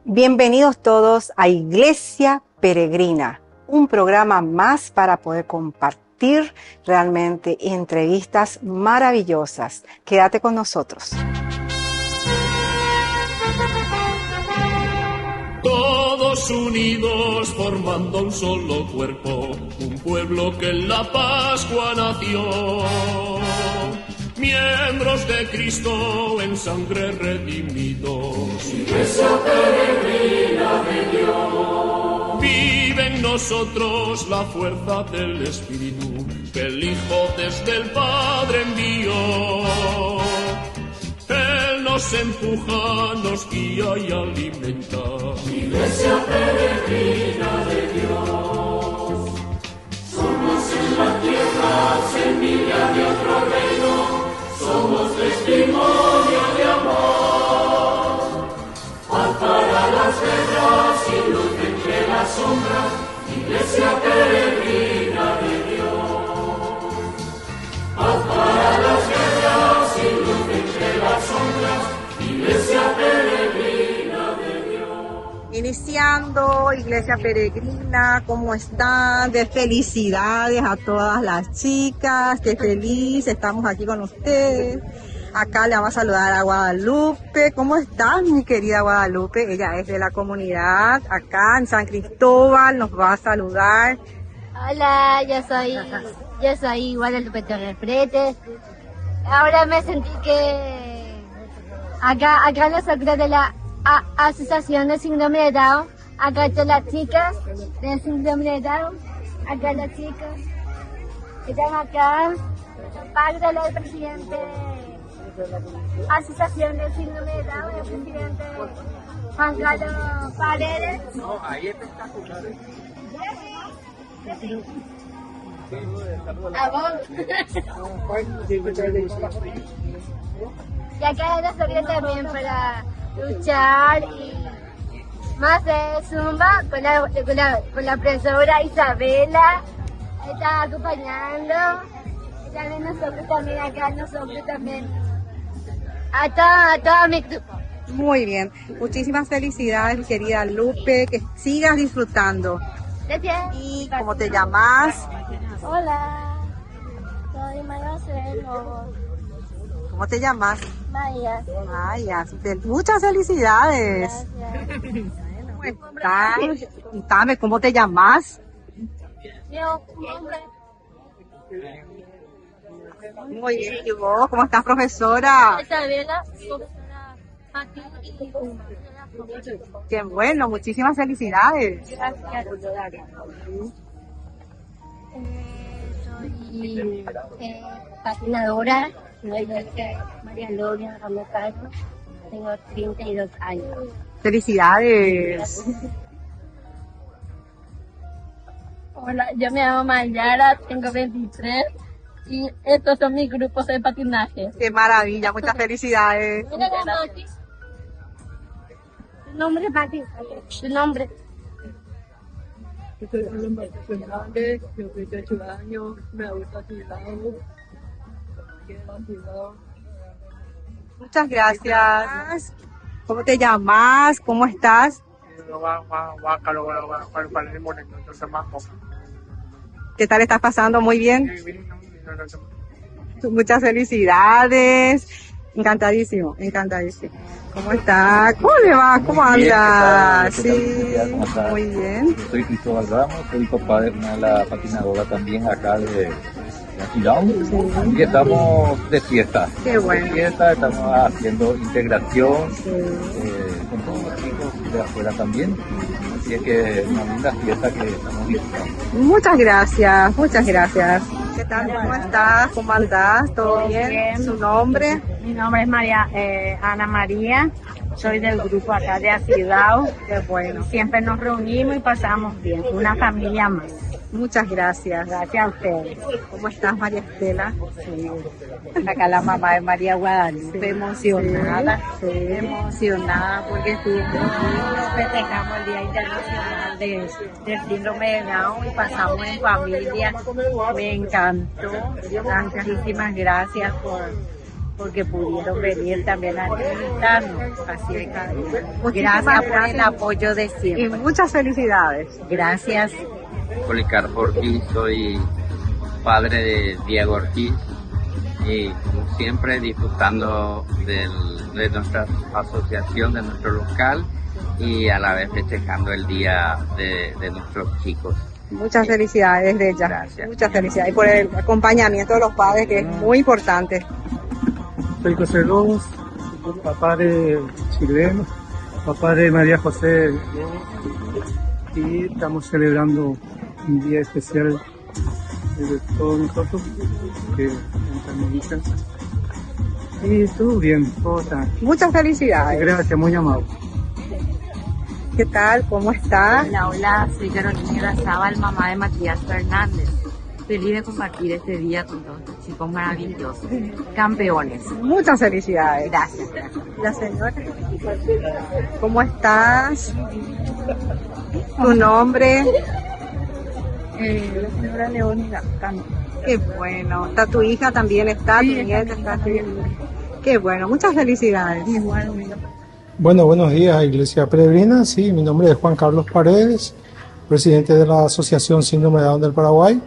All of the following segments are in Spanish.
Bienvenidos todos a Iglesia Peregrina, un programa más para poder compartir realmente entrevistas maravillosas. Quédate con nosotros. Todos unidos formando un solo cuerpo, un pueblo que en la Pascua nació. Miembros de Cristo en sangre redimidos, Iglesia peregrina de Dios. Vive en nosotros la fuerza del Espíritu que el Hijo desde el Padre envió. Él nos empuja, nos guía y alimenta. Iglesia peregrina de Dios. Somos en la tierra semilla de otro reino. Somos testimonio de amor. Paz para las guerras y luz entre las sombras. Iglesia peregrina de Dios. Paz para las guerras y luz entre las sombras. Iglesia peregrina de Dios. Iniciando Iglesia Peregrina, ¿cómo están? De felicidades a todas las chicas, qué feliz, estamos aquí con ustedes. Acá le vamos a saludar a Guadalupe. ¿Cómo estás, mi querida Guadalupe? Ella es de la comunidad acá en San Cristóbal, nos va a saludar. Hola, yo soy Guadalupe Torres Pretes. Ahora me sentí que acá nosotros de la Asociación de Síndrome de Down, acá están las chicas del Síndrome de Down, acá las chicas que están acá, parte del presidente Asociación del Síndrome de Down, el presidente Juan Carlos Paredes. No, ahí es espectacular. Y acá nosotros también para luchar y más de Zumba con la profesora Isabela, está acompañando. Y también nosotros también a todo mi grupo. Muy bien, muchísimas felicidades, mi querida Lupe, que sigas disfrutando. Gracias. ¿Y cómo te llamas? Hola, soy María Celo. ¿Cómo te llamas? Maya. Maya, muchas felicidades. Gracias. ¿Cómo estás? Contame, ¿cómo te llamas? Yo, nombre. Muy bien, ¿y vos? ¿Cómo estás, profesora? Isabela. Qué bueno, muchísimas felicidades. Soy patinadora, soy María Loria Ramos Carlos, tengo 32 años. Felicidades. Hola, yo me llamo Mayara, tengo 23 y estos son mis grupos de patinaje. Qué maravilla, muchas felicidades. Mira, Pati. ¿Tu nombre, Pati? ¿Tu nombre? Soy Alma Fernández, tengo 28 años, me gusta Tilao, Muchas gracias. ¿Cómo te llamas? ¿Cómo estás? ¿Qué tal estás pasando? Muy bien. Muchas felicidades. Encantadísimo, encantadísimo. ¿Cómo está? ¿Cómo le va? ¿Cómo anda? Sí, muy bien. Yo soy Cristóbal Ramos, soy papá de una de las patinadoras también acá de Aquilao. Y estamos de fiesta. Qué bueno. De fiesta, estamos haciendo integración con todos los chicos de afuera también. Así es que una linda fiesta que estamos disfrutando. Muchas gracias, muchas gracias. ¿Qué tal? ¿Cómo estás? ¿Cómo andás? ¿Todo bien? ¿Su nombre? Mi nombre es Ana María, soy del grupo acá de Acidao. Qué bueno. Siempre nos reunimos y pasamos bien, una familia más. Muchas gracias. Gracias a ustedes. ¿Cómo estás, María Estela? Sí. Acá la mamá de María Guadalupe, emocionada, emocionada porque festejamos el Día Internacional del Síndrome de Down y pasamos en familia. Me encantó. Muchísimas gracias porque pudieron venir también a visitarnos. Así es que Muchísimas gracias por el gracias. apoyo de Y siempre. muchas felicidades. Gracias. Policarpo Ortiz, soy padre de Diego Ortiz y como siempre disfrutando de nuestra asociación, de nuestro local y a la vez festejando el día de nuestros chicos. Muchas felicidades de ella. Gracias. Muchas felicidades. Y por el acompañamiento de los padres, que es muy importante. Soy José López, papá de chileno, papá de María José, y estamos celebrando un día especial de todos nosotros, que estamos hijas. Y todo bien, todo está. Muchas felicidades. Gracias, muy amable. ¿Qué tal? ¿Cómo está? Hola, soy Carolina Grazábal, mamá de Matías Fernández. Feliz de compartir este día con todos estos chicos maravillosos, campeones. Muchas felicidades. Gracias. La señora. ¿Cómo estás? ¿Tu nombre? La señora Leónida Cano. Qué bueno. ¿Está tu hija también? ¿Está tu nieta? ¿Está tu... Qué bueno. Muchas felicidades. Bueno, buenos días, Iglesia Peregrina. Sí, mi nombre es Juan Carlos Paredes, presidente de la Asociación Síndrome de Down del Paraguay.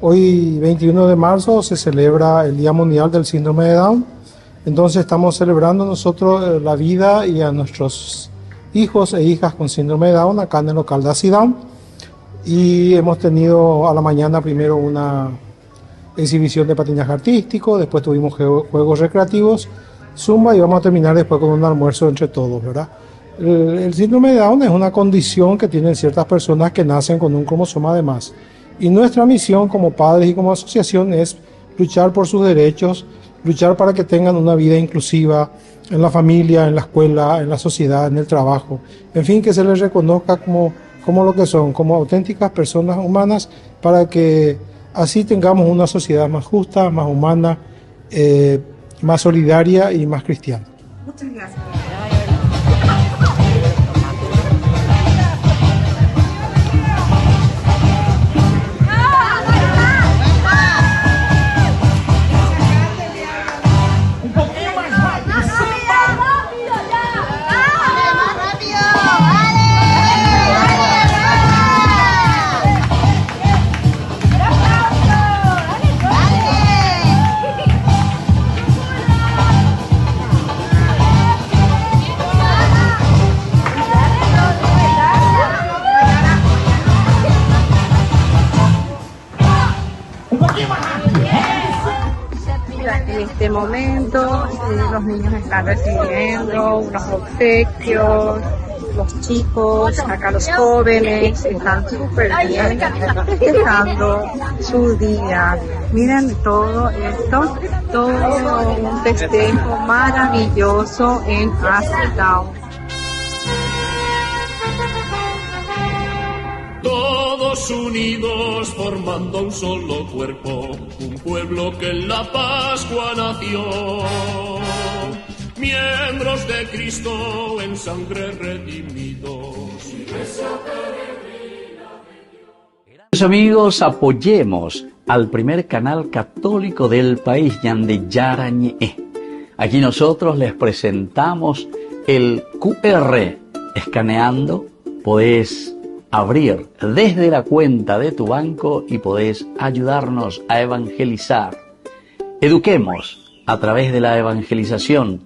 Hoy, 21 de marzo, se celebra el Día Mundial del Síndrome de Down. Entonces estamos celebrando nosotros la vida y a nuestros hijos e hijas con síndrome de Down acá en el local de ACIDAM. Y hemos tenido a la mañana primero una exhibición de patinaje artístico, después tuvimos juegos recreativos, zumba, y vamos a terminar después con un almuerzo entre todos, ¿verdad? El síndrome de Down es una condición que tienen ciertas personas que nacen con un cromosoma de más. Y nuestra misión como padres y como asociación es luchar por sus derechos, luchar para que tengan una vida inclusiva en la familia, en la escuela, en la sociedad, en el trabajo. En fin, que se les reconozca como lo que son, como auténticas personas humanas, para que así tengamos una sociedad más justa, más humana, más solidaria y más cristiana. Muchas gracias. En este momento los niños están recibiendo unos obsequios, los chicos, acá los jóvenes están súper bien festejando su día. Miren todo esto, todo un festejo maravilloso en ACIDAM. Todos unidos formando un solo cuerpo, un pueblo que en la Pascua nació. Miembros de Cristo en sangre redimidos. Queridos amigos, apoyemos al primer canal católico del país, Yande Yarañe. Aquí nosotros les presentamos el QR. Escaneando podés abrir desde la cuenta de tu banco y podés ayudarnos a evangelizar. Eduquemos a través de la evangelización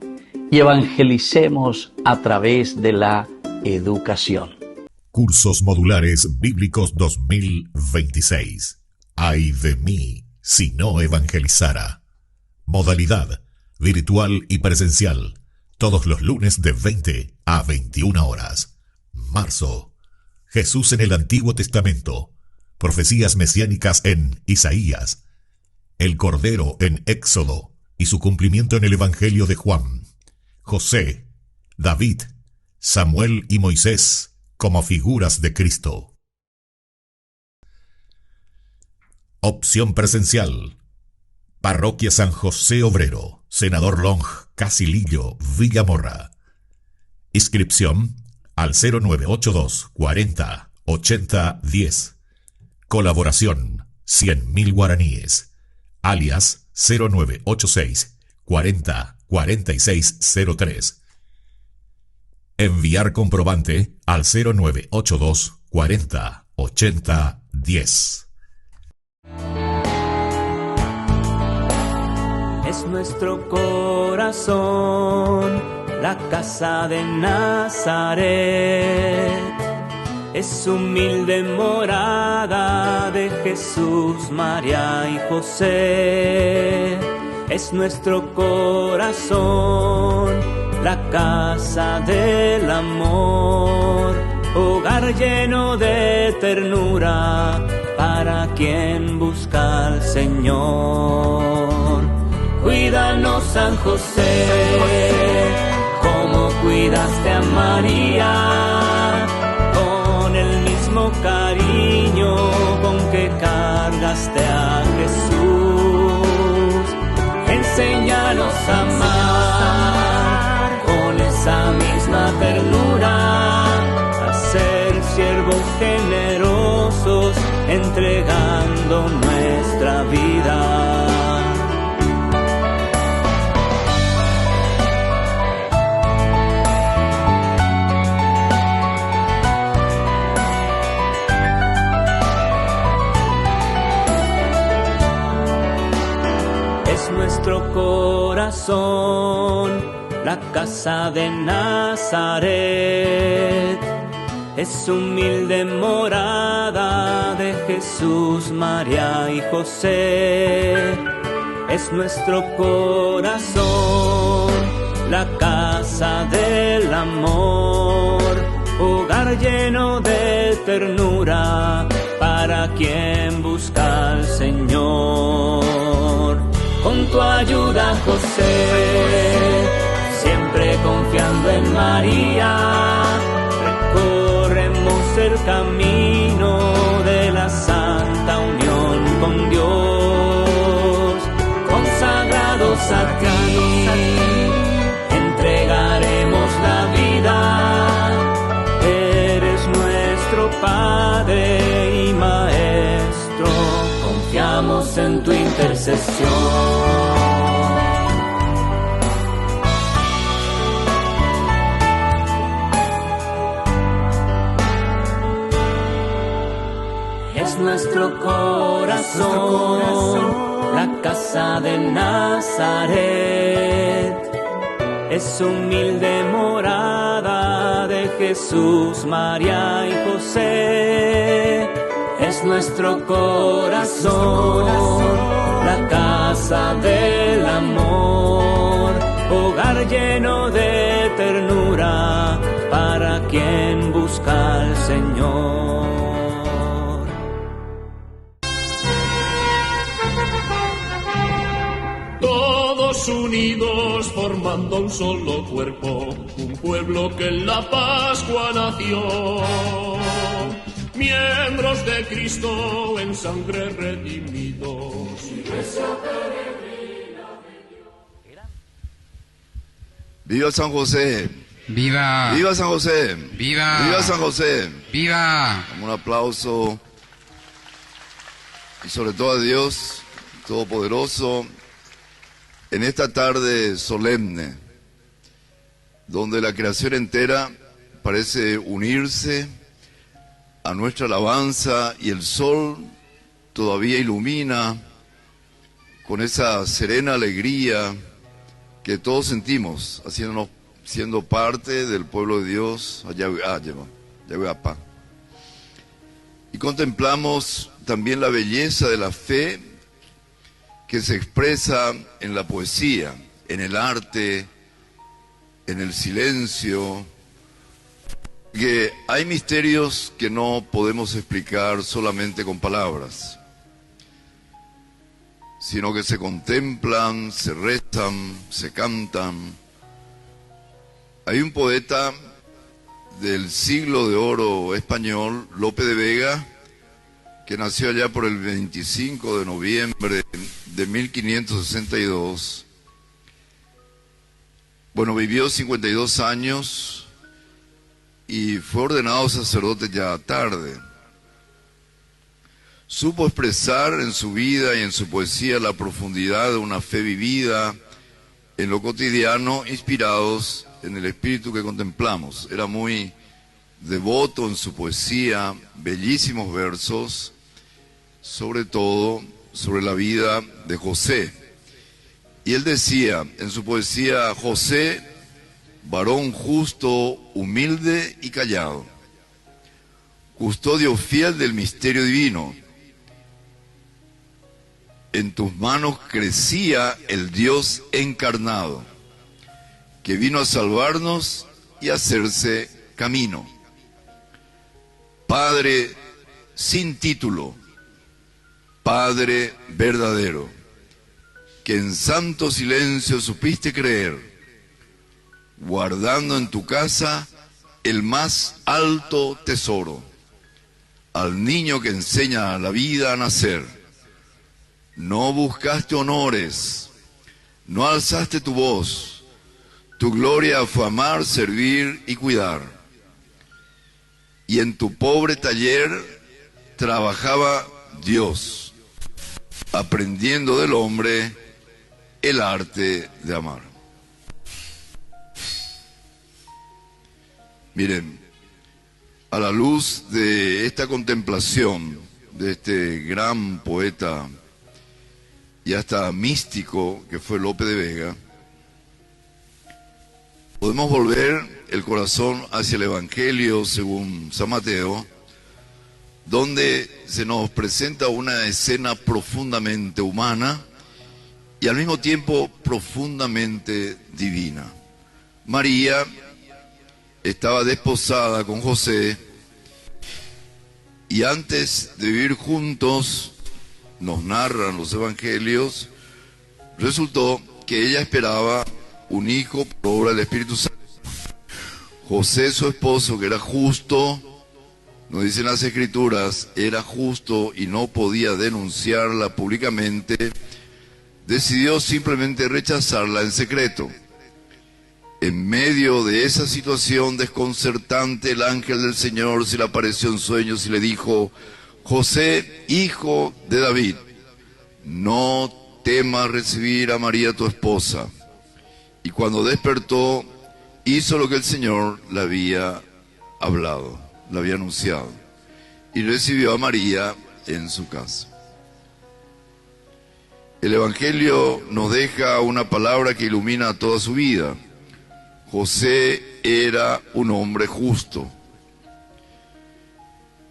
y evangelicemos a través de la educación. Cursos Modulares Bíblicos 2026. Ay de mí si no evangelizara. Modalidad virtual y presencial. Todos los lunes de 20 a 21 horas. Marzo. Jesús en el Antiguo Testamento. Profecías mesiánicas en Isaías. El Cordero en Éxodo y su cumplimiento en el Evangelio de Juan. José, David, Samuel y Moisés como figuras de Cristo. Opción presencial. Parroquia San José Obrero, Senador Long, Casilillo, Villamorra. Inscripción al 0982 40 80 10. Colaboración 100.000 guaraníes. Alias 0986 40 4603. Enviar comprobante al 0982 40 80 10. Es nuestro corazón, la casa de Nazaret. Es humilde morada de Jesús, María y José. Es nuestro corazón, la casa del amor, hogar lleno de ternura para quien busca al Señor. Cuídanos, San José, como cuidaste a María, con el mismo cariño con que cargaste a Jesús. Enséñanos a amar con esa misma ternura, a ser siervos generosos, entregando nuestra vida. Nuestro corazón, la casa de Nazaret, es humilde morada de Jesús, María y José. Es nuestro corazón, la casa del amor, hogar lleno de ternura para quien busca al Señor. Con tu ayuda, José, siempre confiando en María, recorremos el camino de la santa unión con Dios. Consagrados a ti, entregaremos la vida. Eres nuestro Padre y Maestro, confiamos en tu intercesión. Es nuestro corazón, la casa de Nazaret, es humilde morada de Jesús, María y José. Es nuestro corazón, la casa del amor, hogar lleno de ternura para quien busca al Señor. Todos unidos formando un solo cuerpo, un pueblo que en la Pascua nació. Miembros de Cristo en sangre redimidos. Iglesia peregrina de Dios. ¡Viva San José! ¡Viva! ¡Viva San José! ¡Viva! ¡Viva San José! ¡Viva! Un aplauso y sobre todo a Dios Todopoderoso en esta tarde solemne, donde la creación entera parece unirse a nuestra alabanza y el sol todavía ilumina con esa serena alegría que todos sentimos, siendo parte del pueblo de Dios, Yahuapá. Y contemplamos también la belleza de la fe que se expresa en la poesía, en el arte, en el silencio, que hay misterios que no podemos explicar solamente con palabras, sino que se contemplan, se rezan, se cantan. Hay un poeta del siglo de oro español, Lope de Vega, que nació allá por el 25 de noviembre de 1562. Bueno, vivió 52 años y fue ordenado sacerdote ya tarde. Supo expresar en su vida y en su poesía la profundidad de una fe vivida en lo cotidiano, inspirados en el espíritu que contemplamos. Era muy devoto en su poesía, bellísimos versos, sobre todo sobre la vida de José. Y él decía en su poesía: José, varón justo, humilde y callado, custodio fiel del misterio divino. En tus manos crecía el Dios encarnado, que vino a salvarnos y a hacerse camino. Padre sin título, Padre verdadero, que en santo silencio supiste creer, guardando en tu casa el más alto tesoro, al niño que enseña la vida a nacer. No buscaste honores, no alzaste tu voz, tu gloria fue amar, servir y cuidar. Y en tu pobre taller trabajaba Dios, aprendiendo del hombre el arte de amar. Miren, a la luz de esta contemplación de este gran poeta y hasta místico que fue Lope de Vega, podemos volver el corazón hacia el Evangelio según San Mateo, donde se nos presenta una escena profundamente humana y al mismo tiempo profundamente divina. María estaba desposada con José y antes de vivir juntos, nos narran los evangelios, resultó que ella esperaba un hijo por obra del Espíritu Santo. José, su esposo, que era justo, nos dicen las Escrituras, era justo y no podía denunciarla públicamente, decidió simplemente rechazarla en secreto. En medio de esa situación desconcertante, el ángel del Señor se le apareció en sueños y le dijo: José, hijo de David, no temas recibir a María tu esposa. Y cuando despertó, hizo lo que el Señor le había hablado, le había anunciado, y recibió a María en su casa. El Evangelio nos deja una palabra que ilumina toda su vida. José era un hombre justo.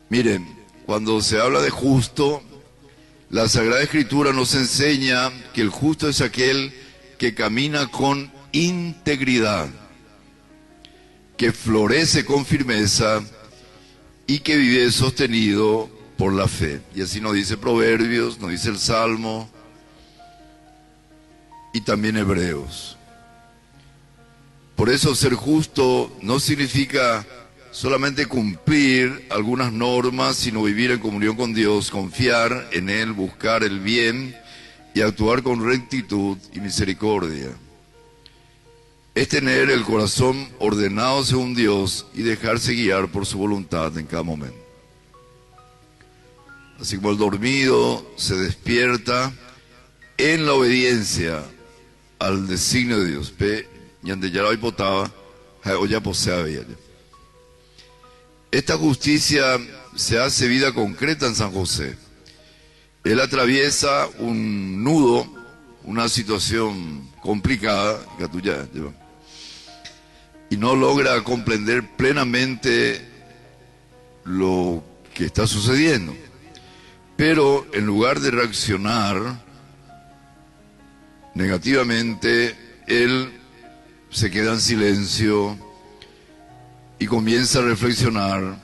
Miren, cuando se habla de justo, la Sagrada Escritura nos enseña que el justo es aquel que camina con integridad, que florece con firmeza y que vive sostenido por la fe. Y así nos dice Proverbios, nos dice el Salmo y también Hebreos. Por eso ser justo no significa solamente cumplir algunas normas, sino vivir en comunión con Dios, confiar en Él, buscar el bien y actuar con rectitud y misericordia. Es tener el corazón ordenado según Dios y dejarse guiar por su voluntad en cada momento. Así como el dormido se despierta en la obediencia al designio de Dios. Esta justicia se hace vida concreta en San José. Él atraviesa un nudo, una situación complicada, y no logra comprender plenamente lo que está sucediendo. Pero en lugar de reaccionar negativamente, él se queda en silencio y comienza a reflexionar,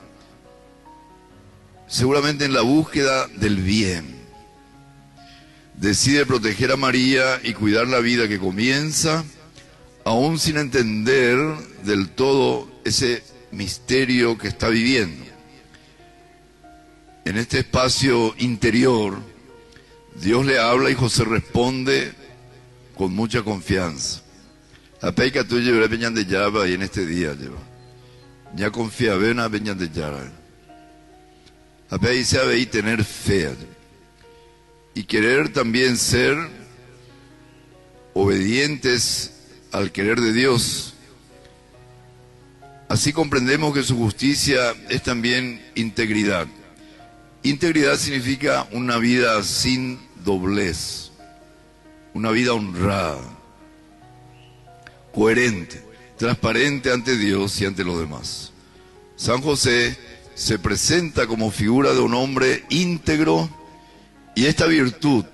seguramente en la búsqueda del bien. Decide proteger a María y cuidar la vida que comienza, aún sin entender del todo ese misterio que está viviendo. En este espacio interior, Dios le habla y José responde con mucha confianza. La peica tuya llevará peñan de llave y en este día lleva. Ya confía, ven a peñan de llave. La peica se ve y tener fe. Y querer también ser obedientes al querer de Dios. Así comprendemos que su justicia es también integridad. Integridad significa una vida sin doblez, una vida honrada, coherente, transparente ante Dios y ante los demás. San José se presenta como figura de un hombre íntegro, y esta virtud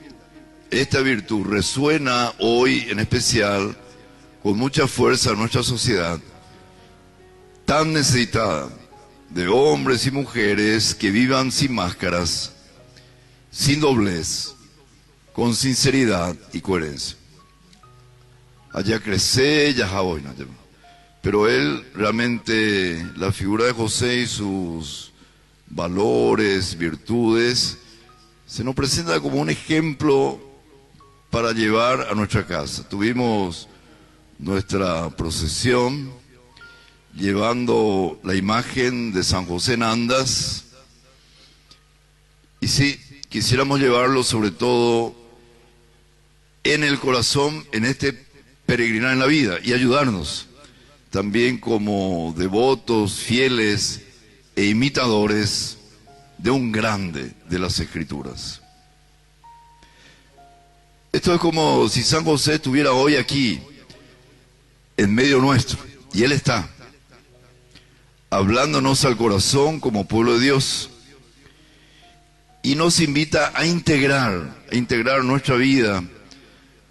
resuena hoy en especial con mucha fuerza en nuestra sociedad, tan necesitada de hombres y mujeres que vivan sin máscaras, sin doblez, con sinceridad y coherencia. Allá crece, ya jaboina. Pero él realmente, la figura de José y sus valores, virtudes, se nos presenta como un ejemplo para llevar a nuestra casa. Tuvimos nuestra procesión llevando la imagen de San José en andas, y sí, quisiéramos llevarlo sobre todo en el corazón, en este peregrinar en la vida, y ayudarnos también como devotos, fieles e imitadores de un grande de las Escrituras. Esto es como si San José estuviera hoy aquí, en medio nuestro, y Él está, hablándonos al corazón como pueblo de Dios, y nos invita a integrar nuestra vida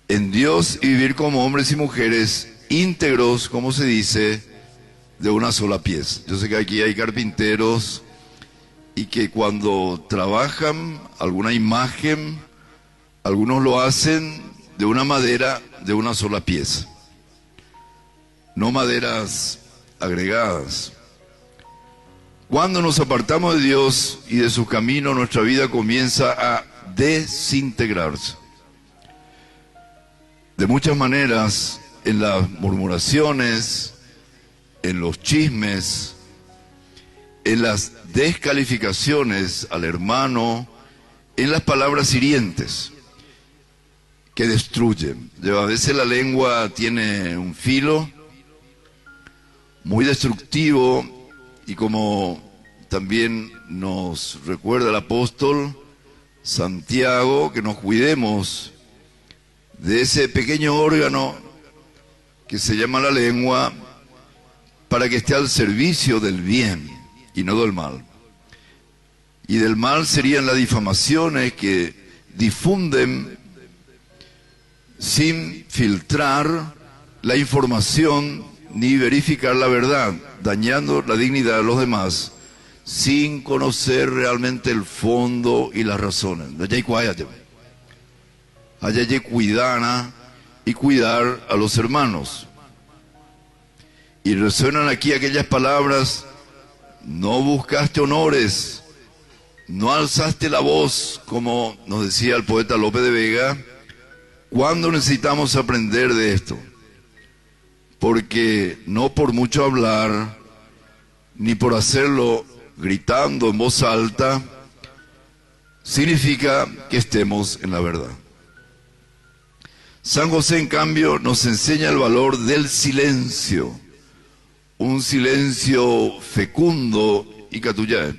en Dios y vivir como hombres y mujeres íntegros, como se dice, de una sola pieza. Yo sé que aquí hay carpinteros y que cuando trabajan alguna imagen, algunos lo hacen de una madera de una sola pieza, no maderas agregadas. Cuando nos apartamos de Dios y de su camino, nuestra vida comienza a desintegrarse. De muchas maneras, en las murmuraciones, en los chismes, en las descalificaciones al hermano, en las palabras hirientes que destruyen. A veces la lengua tiene un filo muy destructivo, y como también nos recuerda el apóstol Santiago, que nos cuidemos de ese pequeño órgano que se llama la lengua, para que esté al servicio del bien y no del mal. Y del mal serían las difamaciones que difunden sin filtrar la información ni verificar la verdad, dañando la dignidad de los demás, sin conocer realmente el fondo y las razones. Allá hay cuidar y cuidar a los hermanos. Y resuenan aquí aquellas palabras: no buscaste honores, no alzaste la voz, como nos decía el poeta Lope de Vega. ¿Cuándo necesitamos aprender de esto? Porque no por mucho hablar, ni por hacerlo gritando en voz alta, significa que estemos en la verdad. San José, en cambio, nos enseña el valor del silencio, un silencio fecundo y catuyá,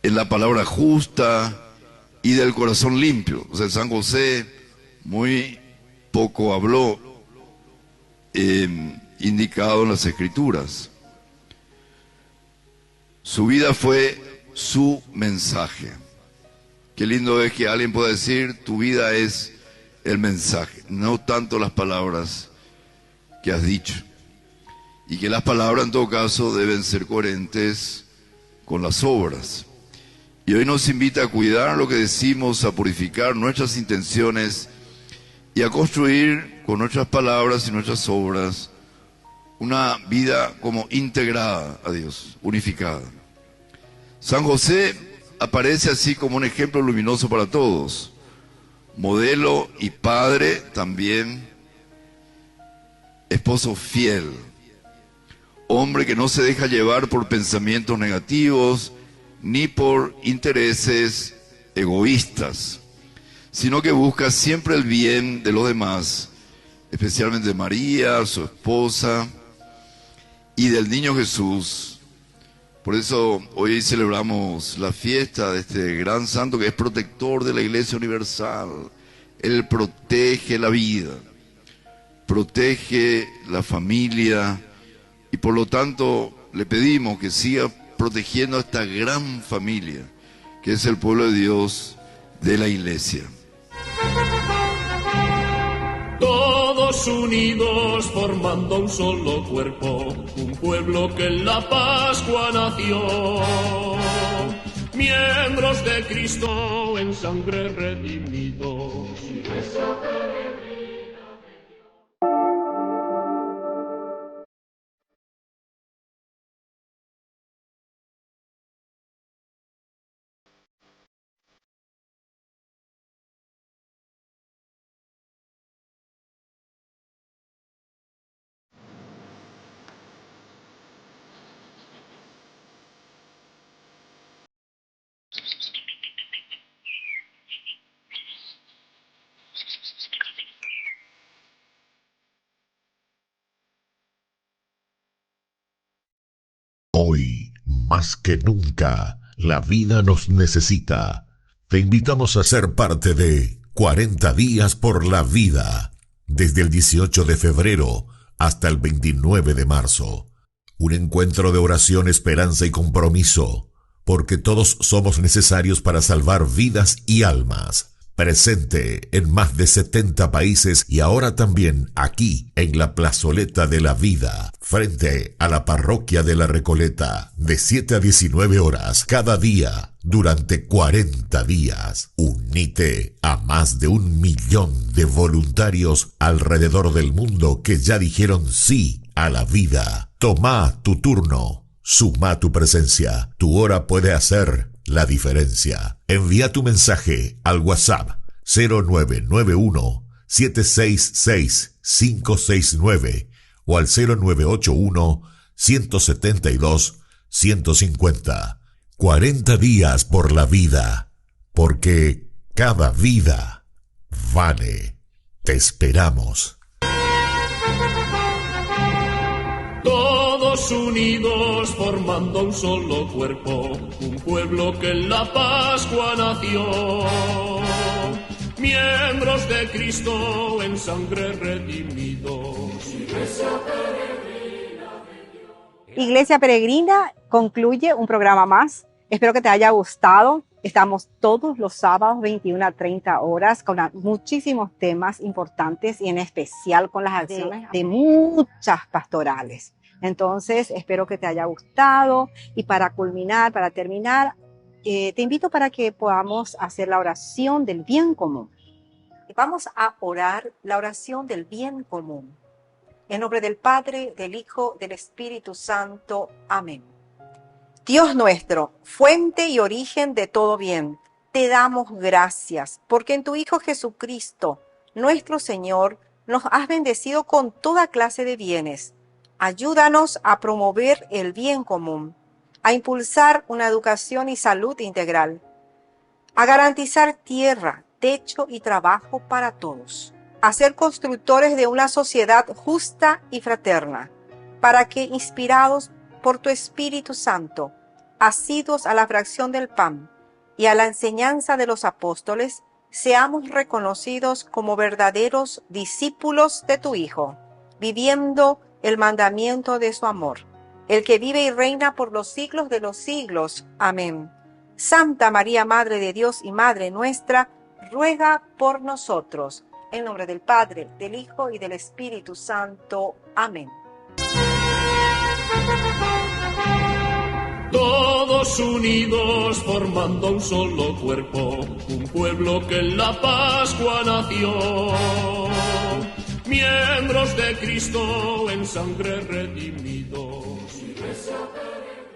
en la palabra justa y del corazón limpio. O sea, San José muy poco habló, indicado en las Escrituras. Su vida fue su mensaje. Qué lindo es que alguien pueda decir: tu vida es el mensaje, no tanto las palabras que has dicho. Y que las palabras en todo caso deben ser coherentes con las obras. Y hoy nos invita a cuidar lo que decimos, a purificar nuestras intenciones y a construir con nuestras palabras y nuestras obras una vida como integrada a Dios, unificada. San José aparece así como un ejemplo luminoso para todos, modelo y padre también, esposo fiel, hombre que no se deja llevar por pensamientos negativos ni por intereses egoístas, sino que busca siempre el bien de los demás especialmente de María, su esposa, y del niño Jesús. Por eso hoy celebramos la fiesta de este gran santo que es protector de la Iglesia Universal. Él protege la vida, protege la familia, y por lo tanto le pedimos que siga protegiendo a esta gran familia, que es el pueblo de Dios de la Iglesia. Todos unidos formando un solo cuerpo, un pueblo que en la Pascua nació. Miembros de Cristo en sangre redimidos. Hoy, más que nunca, la vida nos necesita. Te invitamos a ser parte de 40 días por la vida, desde el 18 de febrero hasta el 29 de marzo. Un encuentro de oración, esperanza y compromiso, porque todos somos necesarios para salvar vidas y almas. Presente en más de 70 países y ahora también aquí en la Plazoleta de la Vida, frente a la Parroquia de la Recoleta, de 7 a 19 horas cada día durante 40 días. Unite a más de 1 millón de voluntarios alrededor del mundo que ya dijeron sí a la vida. Toma tu turno, suma tu presencia, tu hora puede hacer la diferencia. Envía tu mensaje al WhatsApp 0991-766-569 o al 0981-172-150. 40 días por la vida, porque cada vida vale. Te esperamos. Todos unidos formando un solo cuerpo, un pueblo que en la Pascua nació. Miembros de Cristo en sangre redimidos. Iglesia Peregrina concluye un programa más. Espero que te haya gustado. Estamos todos los sábados 21 a 30 horas con muchísimos temas importantes y en especial con las acciones de muchas pastorales. Entonces, espero que te haya gustado y para culminar, para terminar, te invito para que podamos hacer la oración del bien común. Vamos a orar la oración del bien común. En nombre del Padre, del Hijo, del Espíritu Santo. Amén. Dios nuestro, fuente y origen de todo bien, te damos gracias porque en tu Hijo Jesucristo, nuestro Señor, nos has bendecido con toda clase de bienes. Ayúdanos a promover el bien común, a impulsar una educación y salud integral, a garantizar tierra, techo y trabajo para todos, a ser constructores de una sociedad justa y fraterna, para que, inspirados por tu Espíritu Santo, asiduos a la fracción del pan y a la enseñanza de los apóstoles, seamos reconocidos como verdaderos discípulos de tu Hijo, viviendo el mandamiento de su amor, el que vive y reina por los siglos de los siglos. Amén. Santa María, Madre de Dios y Madre nuestra, ruega por nosotros. En nombre del Padre, del Hijo y del Espíritu Santo. Amén. Todos unidos formando un solo cuerpo, un pueblo que en la Pascua nació. Miembros de Cristo en sangre redimidos. Iglesia Peregrina.